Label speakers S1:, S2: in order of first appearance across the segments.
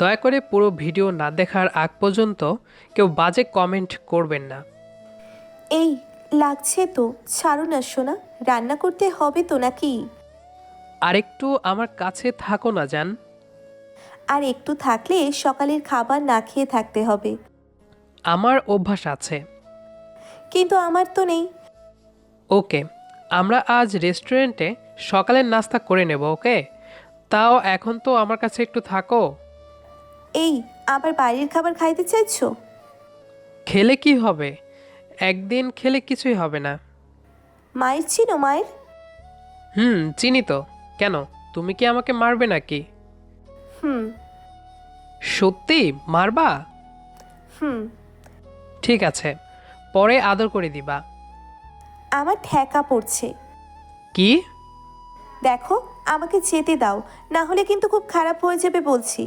S1: দয়া করে পুরো ভিডিও না দেখার আগ পর্যন্ত কেউ বাজে কমেন্ট করবেন না।
S2: এই লাগছে তো, ছাড়ো না সোনা। রান্না করতে হবে তো নাকি?
S1: আরেকটু আমার কাছে থাকো না জান।
S2: আর একটু থাকলে সকালের খাবার না খেয়ে থাকতে হবে।
S1: আমার অভ্যাস আছে।
S2: কিন্তু আমার তো নেই।
S1: ওকে, আমরা আজ রেস্টুরেন্টে সকালের নাস্তা করে নেব, ওকে? তাও এখন তো আমার কাছে একটু থাকো।
S2: এই, আবার বাইরের খাবার খাইতে চাইছো?
S1: খেলে কি হবে? একদিন খেলে কিছুই হবে না।
S2: মায়ের চিনো মায়ের?
S1: চিনি তো। কেন, তুমি কি আমাকে মারবে নাকি?
S2: হুম।
S1: সত্যি মারবা?
S2: হুম।
S1: ঠিক আছে, পরে আদর করে দিবা।
S2: আমার ঠেকা পড়ছে।
S1: কি?
S2: দেখো, আমাকে যেতে দাও, না হলে কিন্তু খুব খারাপ হয়ে যাবে বলছি।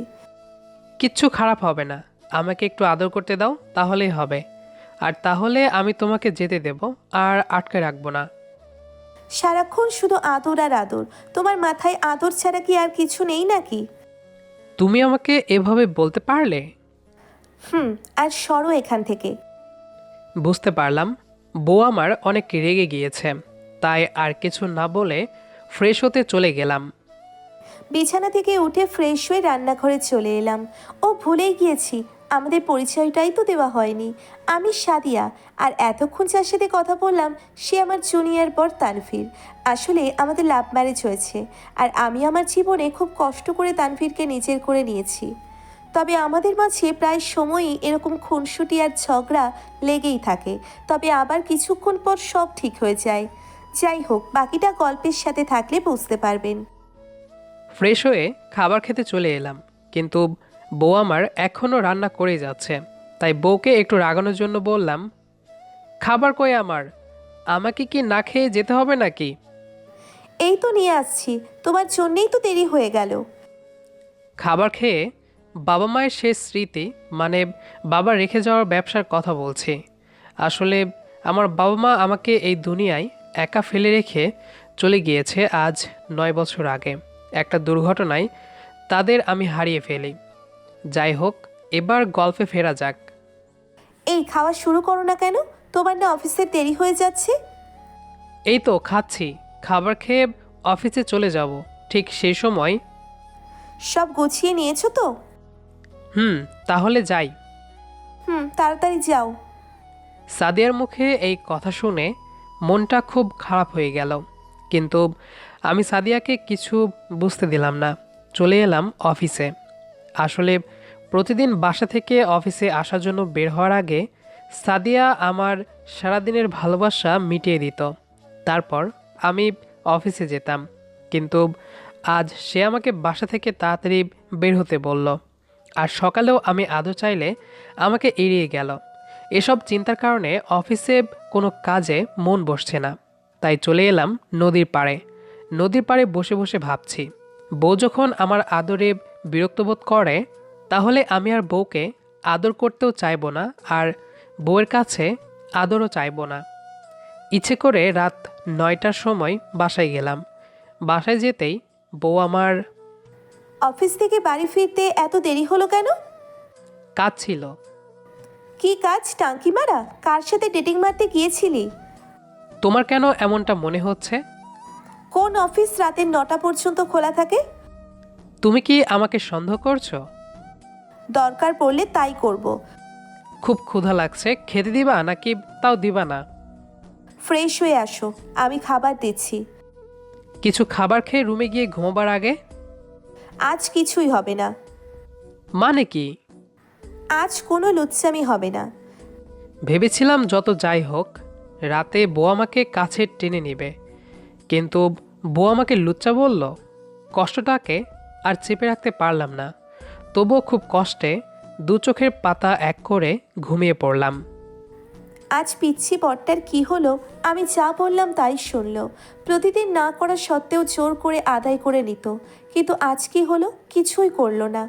S1: কিচ্ছু খারাপ হবে না। আমাকে একটু আদর করতে দাও, তাহলেই হবে। আর তাহলে আমি তোমাকে যেতে দেব, আর আটকে রাখবো না।
S2: সারাক্ষণ শুধু আদর আর আদর। তোমার মাথায় আদর ছাড়া কি আর কিছু নেই নাকি?
S1: তুমি আমাকে এভাবে বলতে পারলে?
S2: হুম। আর সরো এখান থেকে।
S1: বুঝতে পারলাম, বউ আমার অনেক রেগে গিয়েছে। তাই আর কিছু না বলে ফ্রেশ হতে চলে গেলাম।
S2: বিছানা থেকে উঠে ফ্রেশ হয়ে রান্নাঘরে চলে এলাম। ও, ভুলেই গিয়েছি, আমাদের পরিচয়টাই তো দেওয়া হয়নি। আমি সাদিয়া, আর এতক্ষণ যার সাথে কথা বললাম সে আমার জুনিয়র বর তানভীর। আসলে আমাদের লাভ ম্যারেজ হয়েছে, আর আমি আমার জীবনে খুব কষ্ট করে তানভীরকে নিজের করে নিয়েছি। তবে আমাদের মাঝে প্রায় সময়ই এরকম খুনসুটি আর ঝগড়া লেগেই থাকে। তবে আবার কিছুক্ষণ পর সব ঠিক হয়ে যায়। যাই হোক, বাকিটা গল্পের সাথে থাকলে বুঝতে পারবেন।
S1: ফ্রেশ হয়ে খাবার খেতে চলে এলাম, কিন্তু বউ আমার এখনও রান্না করে যাচ্ছে। তাই বউকে একটু রাগানোর জন্য বললাম, খাবার কই আমার? আমাকে কি না খেয়ে যেতে হবে নাকি?
S2: এই তো নিয়ে আসছি, তোমার জন্যেই তো দেরি হয়ে গেল।
S1: খাবার খেয়ে বাবা মায়ের শেষ স্মৃতি, মানে বাবা রেখে যাওয়ার ব্যবসার কথা বলছি। আসলে আমার বাবা মা আমাকে এই দুনিয়ায় একা ফেলে রেখে চলে গিয়েছে আজ 9 বছর আগে। একটা দুর্ঘটনায় তাদের আমি হারিয়ে ফেলি। যাই হোক, এবার গল্পে ফেরা যাক।
S2: এই, খাওয়া শুরু করো না কেন? তোমার না অফিসের দেরি হয়ে যাচ্ছে?
S1: এই তো খাচ্ছি। খাবার খেয়ে অফিসে চলে যাব। ঠিক সেই সময়।
S2: সব গুছিয়ে নিয়েছো তো?
S1: হুম, তাহলে যাই।
S2: হুম, তাড়াতাড়ি যাও।
S1: সাদিয়ার মুখে এই কথা শুনে মনটা খুব খারাপ হয়ে গেল, কিন্তু আমি সাদিয়াকে কিছু বুঝতে দিলাম না। চলে এলাম অফিসে। আসলে প্রতিদিন বাসা থেকে অফিসে আসার জন্য বের হওয়ার আগে সাদিয়া আমার সারাদিনের ভালোবাসা মিটিয়ে দিত। তারপর আমি অফিসে যেতাম, কিন্তু আজ সে আমাকে বাসা থেকে তাড়াতাড়ি বের হতে বলল। আর সকালেও আমি আদর চাইলে আমাকে এড়িয়ে গেল। এসব চিন্তার কারণে অফিসে কোনো কাজে মন বসছে না। তাই চলে এলাম নদীর পাড়ে। নদীর পাড়ে বসে বসে ভাবছি, বউ যখন আমার আদরে বিরক্ত বোধ করে, তাহলে আমি আর বউকে আদর করতেও চাইবো না, আর বউয়ের কাছে আদরও চাইবো না। ইচ্ছে করে রাত 9টার সময় বাসায় গেলাম। বাসায় যেতেই বউ আমার
S2: অফিস থেকে বাড়ি ফিরতে এত দেরি হলো কেন?
S1: কাজ ছিল।
S2: কি কাজ? টাঙ্কি মারা? কার সাথে ডেটিং মারতে গিয়েছিলি?
S1: তোমার কেন এমনটা মনে হচ্ছে?
S2: কোন অফিস রাতের 9টা পর্যন্ত খোলা থাকে?
S1: তুমি কি আমাকে সন্দেহ করছো?
S2: দরকার পড়লে তাই করব।
S1: খুব ক্ষুধা লাগছে, খেতে দিবা নাকি তাও দিবা না?
S2: ফ্রেশ হয়ে আসো, আমি খাবার দিচ্ছি।
S1: কিছু খাবার খেয়ে রুমে গিয়ে ঘুমাবার আগে?
S2: আজ কিছুই হবে না।
S1: মানে কি?
S2: আজ কোনো লুচ্চামি হবে না।
S1: ভেবেছিলাম যত যাই হোক, রাতে বউ আমাকে কাছে টেনে নেবে, কিন্তু বউ আমাকে লুচ্চা বলল। কষ্টটাকে আর চেপে রাখতে পারলাম না। তবুও খুব কষ্টে দু চোখের পাতা এক করে ঘুমিয়ে পড়লাম।
S2: আজ পিচ্ছি বরটার কি হলো? আমি যা বললাম তাই শুনলো। প্রতিদিন না করা সত্ত্বেও জোর করে আদায় করে নিত। কিন্তু আজ কি হলো? কিছুই করলো না।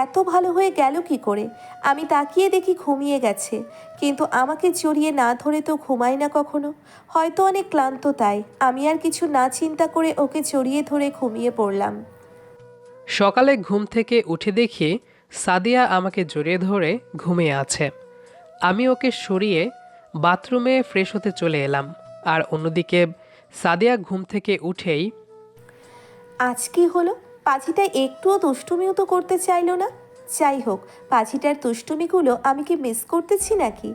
S2: এত ভালো হয়ে গেল কি করে? আমি তাকিয়ে দেখি ঘুমিয়ে গেছে। কিন্তু আমাকে জড়িয়ে না ধরে তো ঘুমায় না কখনো। হয়তো অনেক ক্লান্ত, তাই আমি আর কিছু না চিন্তা করে ওকে জড়িয়ে ধরে ঘুমিয়ে পড়লাম।
S1: সকালে ঘুম থেকে উঠে দেখি সাদিয়া আমাকে জড়িয়ে ধরে ঘুমিয়ে আছে। আমি ওকে সরিয়ে বাথরুমে ফ্রেশ হতে চলে এলাম। আর অন্যদিকে সাদিয়া ঘুম থেকে উঠেই
S2: আজ কি হলো? পাখিটা একটুও দুষ্টুমিও তো করতে চাইলো না। যাই হোক, পাখিটার দুষ্টুমিগুলো আমি কি মিস করতেছি নাকি?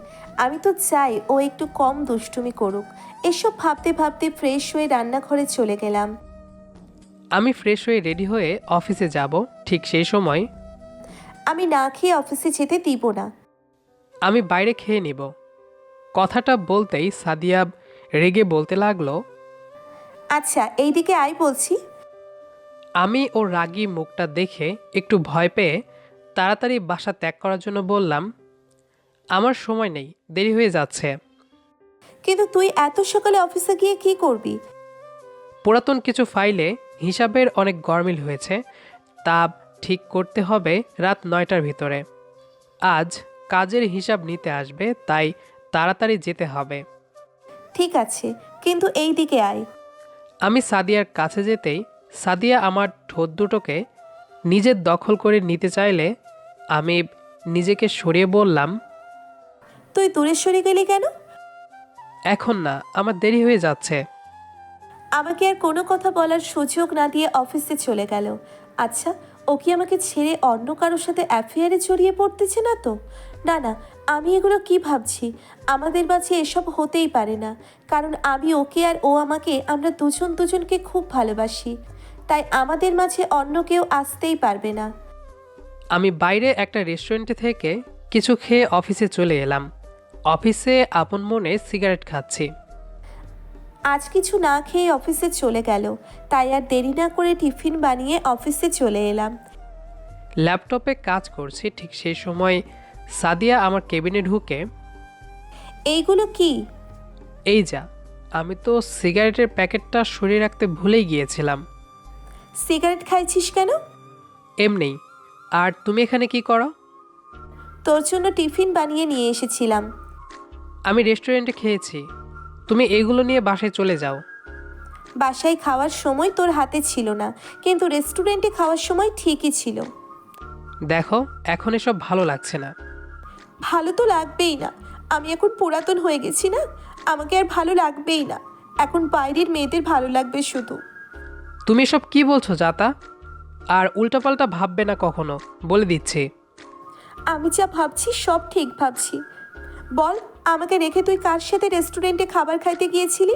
S2: আমি তো চাই ও একটু কম দুষ্টুমি করুক। এসব ভাবতে ভাবতে ফ্রেশ হয়ে রান্নাঘরে চলে গেলাম।
S1: আমি ফ্রেশ হয়ে রেডি হয়ে অফিসে যাব। ঠিক সেই সময়
S2: আমি না খেয়ে অফিসে যেতে দিব না।
S1: আমি বাইরে খেয়ে নিব। কথাটা বলতেই সাদিয়া রেগে বলতে লাগলো।
S2: আচ্ছা, এইদিকে আয় বলছি।
S1: আমি ওর রাগী মুখটা দেখে একটু ভয় পেয়ে তাড়াতাড়ি বাসা ত্যাগ করার জন্য বললাম, আমার সময় নেই, দেরি হয়ে যাচ্ছে।
S2: কিন্তু তুই এত সকালে অফিসে গিয়ে কি করবি?
S1: পুরাতন কিছু ফাইলে হিসাবের অনেক গরমিল হয়েছে, তা ঠিক করতে হবে রাত 9টার ভিতরে। আজ কাজের হিসাব নিতে আসবে, তাই তাড়াতাড়ি যেতে হবে।
S2: ঠিক আছে, কিন্তু এইদিকে আয়।
S1: আমি সাদিয়ার কাছে যেতেই সাদিয়া আমার ঠোঁট দুটোকে নিজের দখল করে নিতে চাইলে আমি নিজেকে সরিয়ে বললাম,
S2: তুই দূরে সরে গেলি কেন?
S1: এখন না, আমার দেরি হয়ে যাচ্ছে।
S2: আমাকে আর কোনো কথা বলার সুযোগ না দিয়ে অফিসে চলে গেল। আচ্ছা, ও কি আমাকে ছেড়ে অন্য কারোর সাথে অ্যাফেয়ারে জড়িয়ে পড়তেছে না তো? না না, আমি এগুলো কি ভাবছি? আমাদের মাঝে এসব হতেই পারে না। কারণ আমি ওকে আর ও আমাকে, আমরা দুজন দুজনকে খুব ভালোবাসি। তাই আমাদের মাঝে অন্য কেউ আসতেই পারবে না।
S1: আমি বাইরে একটা রেস্টুরেন্টে থেকে কিছু খেয়ে অফিসে চলে এলাম। অফিসে আপন মনে সিগারেট খাচ্ছি।
S2: আজ কিছু না খেয়ে অফিসে চলে গেল, তাই আর দেরি না করে টিফিন বানিয়ে অফিসে চলে এলাম।
S1: ল্যাপটপে কাজ করছি, ঠিক সেই সময় সাদিয়া আমার কেবিনে ঢুকে,
S2: এইগুলো কি?
S1: এই যা, আমি তো সিগারেটের প্যাকেটটা সরিয়ে রাখতে ভুলেই গিয়েছিলাম।
S2: সিগারেট খাইছিস কেন?
S1: এমনি। আর তুমি এখানে কি করো?
S2: তোর জন্য টিফিন বানিয়ে নিয়ে এসেছিলাম।
S1: আমি রেস্টুরেন্টে খেয়েছি, তুমি এগুলো নিয়ে বাসায় চলে যাও।
S2: বাসায় খাওয়ার সময় তোর হাতে ছিল না, কিন্তু রেস্টুরেন্টে খাওয়ার সময় ঠিকই ছিল।
S1: দেখো, এখন এসব ভালো লাগছে না।
S2: ভালো তো লাগবেই না। আমি এখন পুরাতন হয়ে গেছি না, আমাকে আর ভালো লাগবেই না। এখন বাইরের মেয়েদের ভালো লাগবে শুধু।
S1: তুমি এসব কি বলছো জাতা? আর উল্টাপাল্টা ভাববে না কখনো, বলে দিচ্ছি।
S2: আমি যা ভাবছি সব ঠিক ভাবছি। বল, আমাকে রেখে তুই কার সাথে রেস্টুরেন্টে খাবার খাইতে গিয়েছিলি?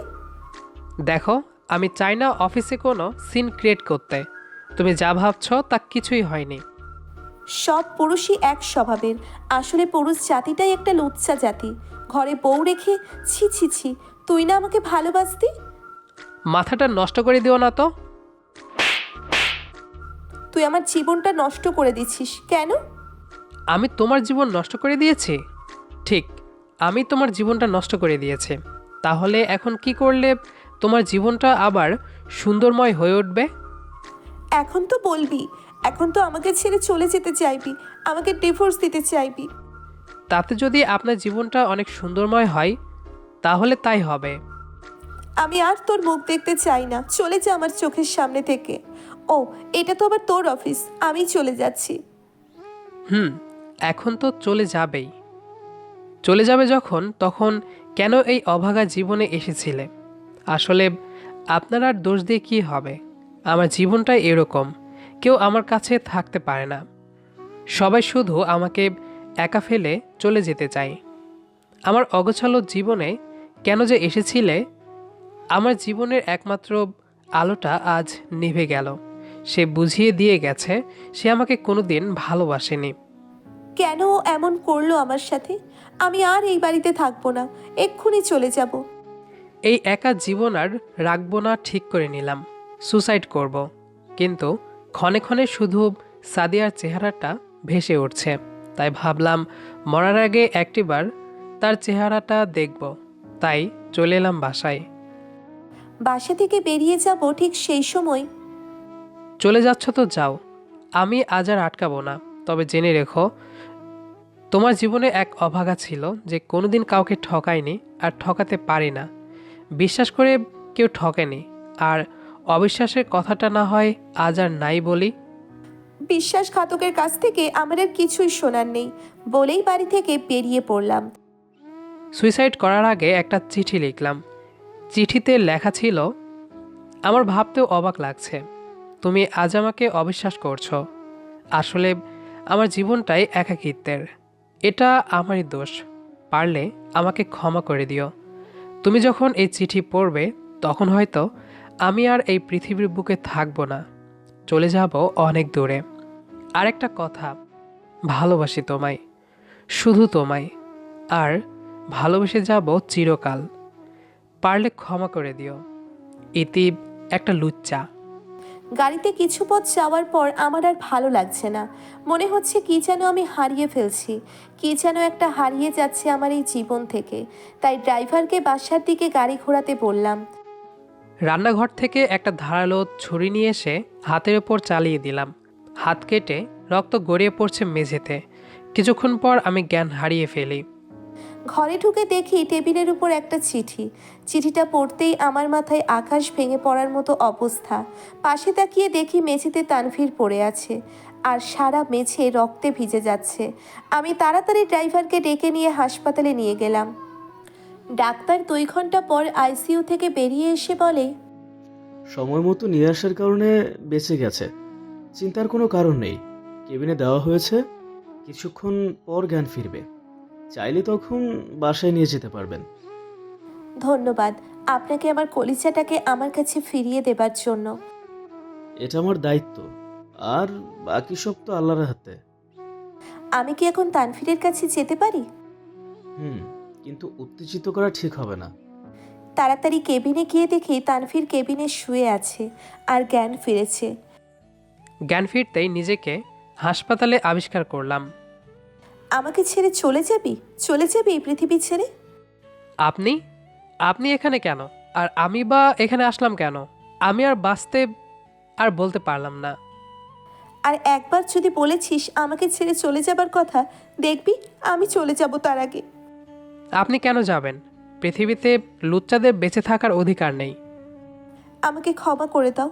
S1: দেখো, আমি চাই না অফিসে কোনো সিন ক্রিয়েট করতে। তুমি যা ভাবছো তা কিছুই হয়নি।
S2: সব পুরুষই এক স্বভাবের। আসলে পুরুষ জাতিটাই একটা লুচ্চা জাতি। ঘরে বউ রেখে, ছি ছি ছি, তুই না আমাকে ভালোবাসতি?
S1: মাথাটা নষ্ট করে দিও না তো।
S2: তুই আমার জীবনটা নষ্ট করে দিচ্ছিস কেন?
S1: আমি তোমার জীবন নষ্ট করে দিয়েছি? ঠিক, আমি তোমার জীবনটা নষ্ট করে দিয়েছি। তাহলে এখন কি করলে তোমার জীবনটা আবার সুন্দরময় হয়ে উঠবে?
S2: এখন তো বলবি, এখন তো আমাকে ছেড়ে চলে যেতে চাইবি, আমাকে ডিভোর্স দিতে চাইবি।
S1: তাতে যদি আপনার জীবনটা অনেক সুন্দরময় হয়, তাহলে তাই হবে।
S2: আমি আর তোর মুখ দেখতে চাই না, চলে যা আমার চোখের সামনে থেকে। ও, এটা তো আবার তোর অফিস, আমি চলে যাচ্ছি।
S1: এখন তো চলে যাবেই। চলে যাবে যখন, তখন কেন এই অভাগা জীবনে এসেছিলে? আসলে আপনার আর দোষ দিয়ে কী হবে? আমার জীবনটাই এরকম, কেউ আমার কাছে থাকতে পারে না। সবাই শুধু আমাকে একা ফেলে চলে যেতে চায়। আমার অগোছালো জীবনে কেন যে এসেছিলে? আমার জীবনের একমাত্র আলোটা আজ নিভে গেল। সে বুঝিয়ে দিয়ে গেছে সে আমাকে কোনোদিন ভালোবাসেনি।
S2: কেন ও এমন করলো আমার সাথে? আমি আর এই বাড়িতে থাকবো না, এক্ষুনি চলে যাব।
S1: এই একা জীবন আর রাখবো না, ঠিক করে নিলাম, সুসাইড করব। কিন্তু ক্ষণে ক্ষণে শুধু সাদিয়ার চেহারাটা ভেসে উঠছে, তাই ভাবলাম মরার আগে একটিবার তার চেহারাটা দেখব। তাই চলে এলাম বাসায়।
S2: বাসা থেকে বেরিয়ে যাব ঠিক সেই সময়।
S1: চলে যাচ্ছ তো যাও, আমি আজ আর আটকাবো না। তবে জেনে রেখো, তোমার জীবনে এক অভাগা ছিল যে কোনোদিন কাউকে ঠকায়নি আর ঠকাতে পারি না। বিশ্বাস করে কেউ ঠকেনি। আর অবিশ্বাসের কথাটা না হয় আজ আর নাই বলি।
S2: বিশ্বাসঘাতকের কাছ থেকে আমার আর কিছুই শোনার নেই বলেই বাড়ি থেকে বেরিয়ে পড়লাম।
S1: সুইসাইড করার আগে একটা চিঠি লিখলাম। চিঠিতে লেখা ছিল, আমার ভাবতেও অবাক লাগছে তুমি আজ আমাকে অবিশ্বাস করছো। আসলে আমার জীবনটাই একাকিত্বের। এটা আমারই দোষ। পারলে আমাকে ক্ষমা করে দিও। তুমি যখন এই চিঠি পড়বে তখন হয়তো আমি আর এই পৃথিবীর বুকে থাকবো না, চলে যাব অনেক দূরে। আরেকটা কথা, ভালোবাসি তোমায়, শুধু তোমায়, আর ভালোবেসে যাব চিরকাল। পারলে ক্ষমা করে দিও। ইতি, একটা লুচ্চা।
S2: গাড়িতে কিছু পথ যাওয়ার পর আমার আর ভালো লাগছে না। মনে হচ্ছে কি যেন আমি হারিয়ে ফেলছি, কি যেন একটা হারিয়ে যাচ্ছে আমার এই জীবন থেকে। তাই ড্রাইভারকে বাসার দিকে গাড়ি ঘোরাতে বললাম।
S1: রান্নাঘর থেকে একটা ধারালো ছুরি নিয়ে এসে হাতের ওপর চালিয়ে দিলাম। হাত কেটে রক্ত গড়িয়ে পড়ছে মেঝেতে। কিছুক্ষণ পর আমি জ্ঞান হারিয়ে ফেলি।
S2: ঘরে ঢুকে দেখি টেবিলের উপর একটা চিঠি। চিঠিটা পড়তেই আমার মাথায় আকাশ ভেঙে পড়ার মতো অবস্থা। পাশে তাকিয়ে দেখি মেঝেতে তানভীর পড়ে আছে, আর সারা মেঝে রক্তে ভিজে যাচ্ছে। আমি তাড়াতাড়ি ড্রাইভারকে ডেকে নিয়ে হাসপাতালে নিয়ে গেলাম। ডাক্তার 2 ঘন্টা পর আইসিইউ থেকে বেরিয়ে এসে বলে,
S3: সময় মতো নিয়ে আসার কারণে বেঁচে গেছে, চিন্তার কোনো কারণ নেই। কেবিনে দেওয়া হয়েছে, কিছুক্ষণ পর জ্ঞান ফিরবে। চাইলে তখন বাসায় নিয়ে যেতে পারবেন।
S2: ধন্যবাদ আপনাকে আমার কলিজাটাকে আমার কাছে ফিরিয়ে দেবার জন্য।
S3: এটা আমার দায়িত্ব, আর বাকি সব তো আল্লাহর হাতে।
S2: আমি কি এখন তানভীরের কাছে যেতে পারি?
S3: কিন্তু উত্তেজিত করা ঠিক হবে না।
S2: তাড়াতাড়ি কেবিনে গিয়ে দেখি তানভীর কেবিনে শুয়ে আছে আর জ্ঞান ফিরেছে।
S1: জ্ঞান ফিরতেই নিজেকে হাসপাতালে আবিষ্কার করলাম।
S2: আমাকে ছেড়ে চলে যাবি? চলে যাবি এই পৃথিবী ছেড়ে?
S1: আপনি আপনি এখানে কেন? আর আমি বা এখানে আসলাম কেন? আমি আর বাঁচতে আর বলতে পারলাম না।
S2: আর একবার যদি বলেছিস আমাকে ছেড়ে চলে যাবার কথা, দেখবি আমি চলে যাব তার আগে।
S1: আপনি কেন যাবেন? পৃথিবীতে লুচ্চাদের বেঁচে থাকার অধিকার নেই।
S2: আমাকে ক্ষমা করে দাও,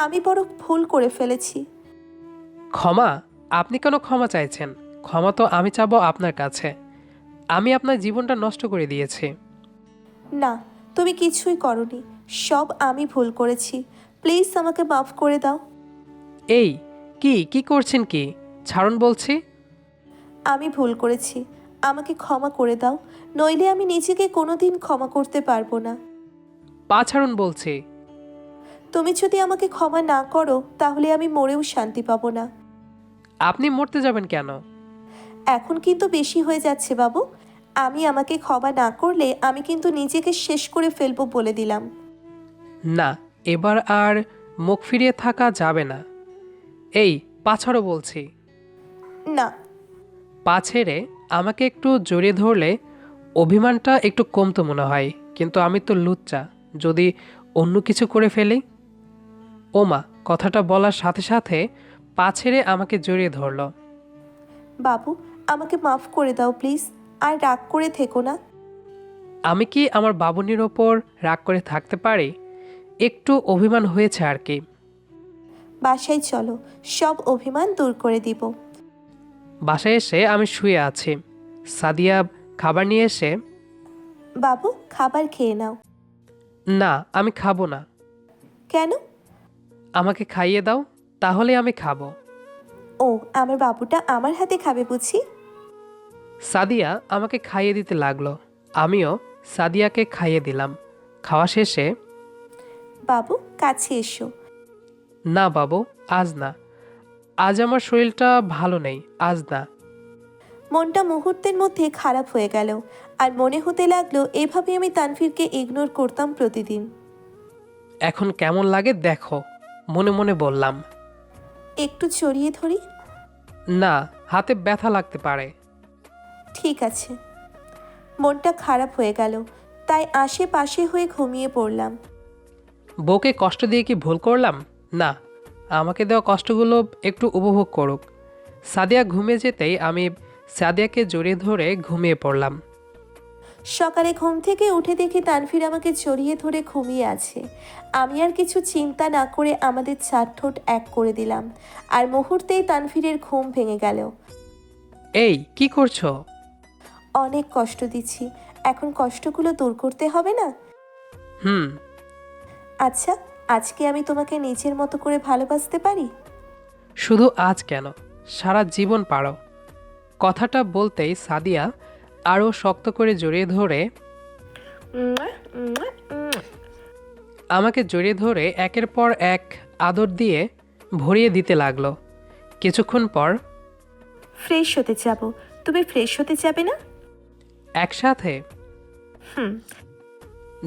S2: আমি বড় ভুল করে ফেলেছি।
S1: ক্ষমা? আপনি কেন ক্ষমা চাইছেন? ক্ষমা তো আমি চাবো আপনার কাছে। আমি আপনার জীবনটা নষ্ট করে দিয়েছি।
S2: না, তুমি কিছুই করনি, সব আমি ভুল করেছি। প্লিজ আমাকে মাফ করে দাও।
S1: এই, কি করছেন কি? ছাড়ুন বলছি।
S2: আমি ভুল করেছি, আমাকে ক্ষমা করে দাও, নইলে আমি নিজেকে কোনোদিন ক্ষমা করতে পারবো না।
S1: পা ছাড়ুন বলছি।
S2: তুমি যদি আমাকে ক্ষমা না করো তাহলে আমি মরেও শান্তি পাবো না।
S1: আপনি মরতে যাবেন কেন?
S2: এখন কিন্তু বেশি হয়ে যাচ্ছে বাবু। আমাকে ক্ষমা না করলে আমি কিন্তু নিজেকে শেষ করে ফেলবো বলে দিলাম।
S1: না, এবার আর মুখ ফিরিয়ে থাকা যাবে না। এই, পা ছাড়ো বলছি।
S2: না।
S1: পা ছেড়ে আমাকে একটু জড়িয়ে ধরলে অভিমানটা একটু কমতো মনে হয়। কিন্তু আমি তো লুচ্চা, যদি অন্য কিছু করে ফেলি। ওমা, কথাটা বলার সাথে সাথে পা ছেড়ে আমাকে জড়িয়ে ধরল।
S2: বাবু, আমাকে মাফ করে দাও প্লিজ, আর রাগ করে থেকো না।
S1: আমি কি আমার বাবুনির ওপর রাগ করে থাকতে পারি? একটু অভিমান হয়েছে আর কি।
S2: বাসায় চলো, সব অভিমান দূর করে দিব।
S1: বাসায় এসে আমি শুয়ে আছি। সাদিয়া খাবার নিয়ে এসে,
S2: বাবু খাবার খেয়ে নাও।
S1: না আমি খাবো না।
S2: কেন?
S1: আমাকে খাইয়ে দাও, তাহলে আমি খাবো।
S2: ও, আমার বাবুটা আমার হাতে খাবে বুঝি?
S1: সাদিয়া আমাকে খাইয়ে দিতে লাগলো। আমিও সাদিয়াকে খাইয়ে দিলাম। খাওয়া শেষে,
S2: বাবু কাছে এসো।
S1: না বাবু, আজ না। আজ আমার শরীরটা ভালো নেই, আজ না।
S2: মনটা মুহূর্তের মধ্যে খারাপ হয়ে গেল, আর মনে হতে লাগলো এভাবে আমি তানভীরকে ইগনোর করতাম প্রতিদিন।
S1: এখন কেমন লাগে দেখো, মনে মনে বললাম।
S2: একটু জড়িয়ে ধরি?
S1: না, হাতে ব্যথা লাগতে পারে।
S2: ঠিক আছে। মনটা খারাপ হয়ে গেল, তাই আশেপাশে হয়ে ঘুমিয়ে পড়লাম।
S1: বউকে কষ্ট দিয়ে কি ভুল করলাম? না, আমাকে দেওয়া কষ্টগুলো একটু উপভোগ করুক। সাদিয়া ঘুমিয়ে যেতেই আমি সাদিয়াকে জড়িয়ে ধরে ঘুমিয়ে পড়লাম।
S2: সকালে ঘুম থেকে উঠে দেখি তানভীর আমাকে জড়িয়ে ধরে ঘুমিয়ে আছে। আমি আর কিছু চিন্তা না করে আমাদের চার ঠোঁট এক করে দিলাম, আর মুহূর্তেই তানভীরের ঘুম ভেঙে গেল।
S1: এই কি করছো?
S2: অনেক কষ্ট দিচ্ছি, এখন কষ্টগুলো দূর করতে হবে না?
S1: হুম।
S2: আচ্ছা, আজকে আমি তোমাকে নিজের মতো করে ভালোবাসতে পারি?
S1: শুধু আজ কেন, সারা জীবন পারো। কথাটা বলতেই সাদিয়া আরও শক্ত করে জড়িয়ে ধরে আমাকে জড়িয়ে ধরে একের পর এক আদর দিয়ে ভরিয়ে দিতে লাগলো। কিছুক্ষণ পর
S2: ফ্রেশ হতে যাব, তুমি ফ্রেশ হতে যাবে না?
S1: একসাথে
S2: হুম।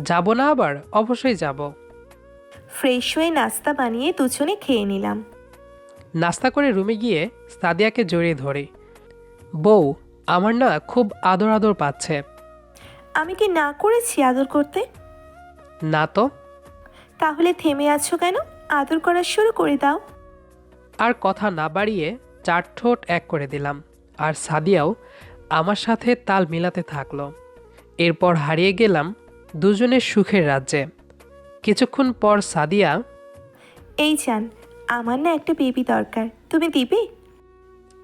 S1: যাব না আবার? অবশ্যই যাব।
S2: ফ্রেশ হয়ে নাস্তা বানিয়ে দুজনে খেয়ে নিলাম।
S1: নাস্তা করে রুমে গিয়ে সাদিয়াকে জড়িয়ে ধরি। বউ, আমার না খুব আদর আদর পাচ্ছে।
S2: আমি কি না করেছি আদর করতে?
S1: না তো।
S2: তাহলে থেমে আছো কেন? আদর করা শুরু করে দাও।
S1: আর কথা না বাড়িয়ে চার ঠোঁট এক করে দিলাম, আর সাদিয়াও আমার সাথে তাল মিলাতে থাকলো। এরপর হারিয়ে গেলাম দুজনের সুখের রাজ্যে। কিছুক্ষণ পর সাদিয়া,
S2: এই জান, আমার না একটা বেবি দরকার, তুমি দিবে?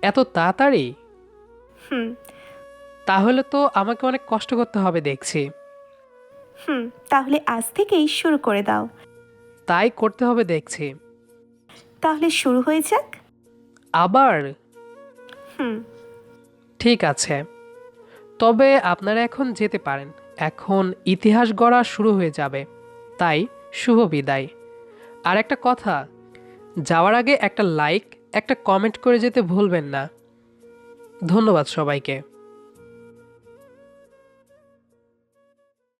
S1: এত তাড়াতাড়ি?
S2: হুম।
S1: তাহলে তো আমাকে অনেক কষ্ট করতে হবে দেখছি।
S2: তাহলে আজ থেকেই শুরু করে দাও।
S1: তাই করতে হবে দেখছি।
S2: তাহলে শুরু হয়ে যাক।
S1: আবার?
S2: হুম।
S1: ঠিক আছে, তবে আপনারা এখন যেতে পারেন। এখন ইতিহাস গড়া শুরু হয়ে যাবে, তাই শুভ বিদায়। আর একটা কথা, যাওয়ার আগে একটা লাইক, একটা কমেন্ট করে যেতে ভুলবেন না। ধন্যবাদ সবাইকে।